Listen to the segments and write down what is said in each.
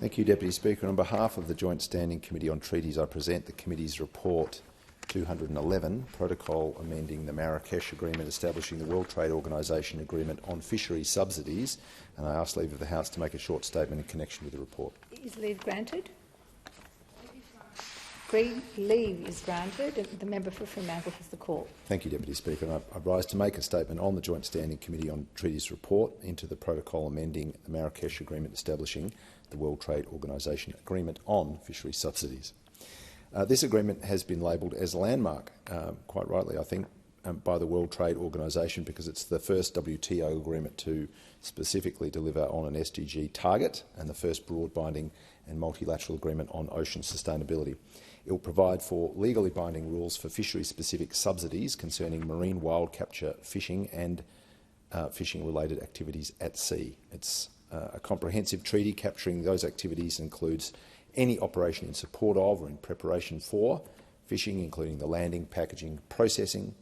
Thank you, Deputy Speaker. On behalf of the Joint Standing Committee on Treaties, I present the committee's report 211, Protocol amending the Marrakesh Agreement establishing the World Trade Organisation Agreement on fisheries subsidies, and I ask leave of the House to make a short statement in connection with the report. Is leave granted? Leave is granted. The member for Fremantle has the call. Thank you, Deputy Speaker. I rise to make a statement on the Joint Standing Committee on Treaties report into the Protocol amending the Marrakesh Agreement establishing the World Trade Organisation Agreement on fisheries subsidies. This agreement has been labelled as a landmark, quite rightly, I think, by the World Trade Organisation because it's the first WTO agreement to specifically deliver on an SDG target and the first broad binding and multilateral agreement on ocean sustainability. It will provide for legally binding rules for fishery-specific subsidies concerning marine wild capture fishing and fishing-related activities at sea. It's a comprehensive treaty capturing those activities and includes any operation in support of or in preparation for fishing, including the landing, packaging, processing,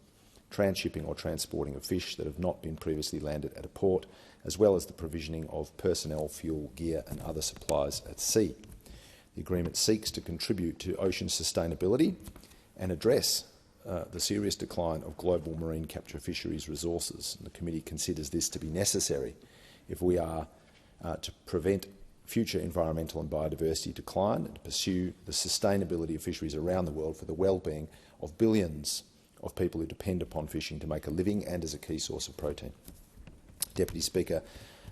transshipping or transporting of fish that have not been previously landed at a port, as well as the provisioning of personnel, fuel, gear and other supplies at sea. The agreement seeks to contribute to ocean sustainability and address the serious decline of global marine capture fisheries resources. And the committee considers this to be necessary if we are to prevent future environmental and biodiversity decline and to pursue the sustainability of fisheries around the world for the well-being of billions of people who depend upon fishing to make a living and as a key source of protein. Deputy Speaker,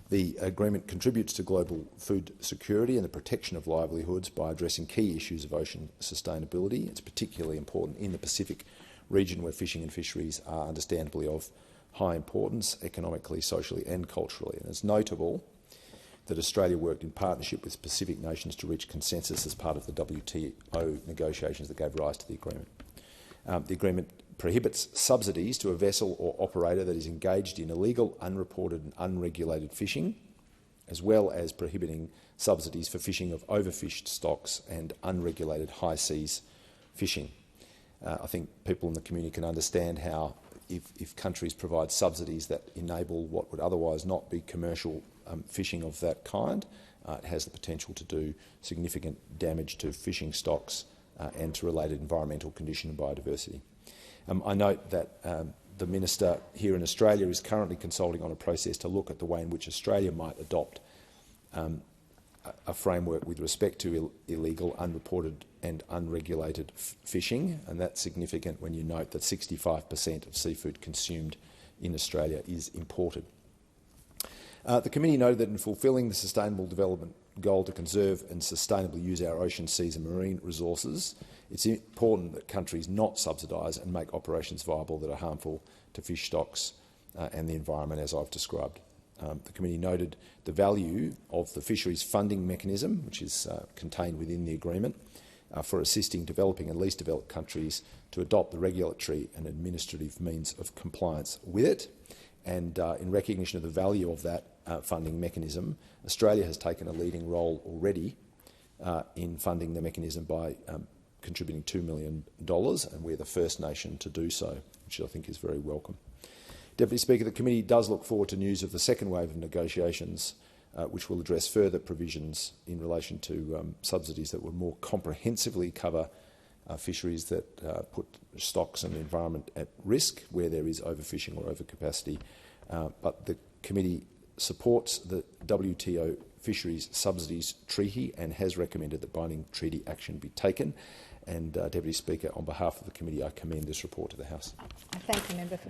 the agreement contributes to global food security and the protection of livelihoods by addressing key issues of ocean sustainability. It's particularly important in the Pacific region where fishing and fisheries are understandably of high importance economically, socially and culturally. And it's notable that Australia worked in partnership with Pacific nations to reach consensus as part of the WTO negotiations that gave rise to the agreement. The agreement prohibits subsidies to a vessel or operator that is engaged in illegal, unreported and unregulated fishing, as well as prohibiting subsidies for fishing of overfished stocks and unregulated high seas fishing. I think people in the community can understand how if countries provide subsidies that enable what would otherwise not be commercial fishing of that kind, it has the potential to do significant damage to fishing stocks and to related environmental condition and biodiversity. I note that the Minister here in Australia is currently consulting on a process to look at the way in which Australia might adopt a framework with respect to illegal, unreported and unregulated fishing, and that's significant when you note that 65% of seafood consumed in Australia is imported. The committee noted that in fulfilling the Sustainable Development Goal to conserve and sustainably use our ocean, seas and marine resources, it's important that countries not subsidise and make operations viable that are harmful to fish stocks and the environment, as I've described. The committee noted the value of the fisheries funding mechanism, which is contained within the agreement, for assisting developing and least developed countries to adopt the regulatory and administrative means of compliance with it. And in recognition of the value of that funding mechanism, Australia has taken a leading role already in funding the mechanism by contributing $2 million, and we're the first nation to do so, which I think is very welcome. Deputy Speaker, the committee does look forward to news of the second wave of negotiations, which will address further provisions in relation to subsidies that will more comprehensively cover fisheries that put stocks and the environment at risk where there is overfishing or overcapacity. But the committee supports the WTO Fisheries Subsidies Treaty and has recommended that binding treaty action be taken. And Deputy Speaker, on behalf of the committee, I commend this report to the House. I thank the member for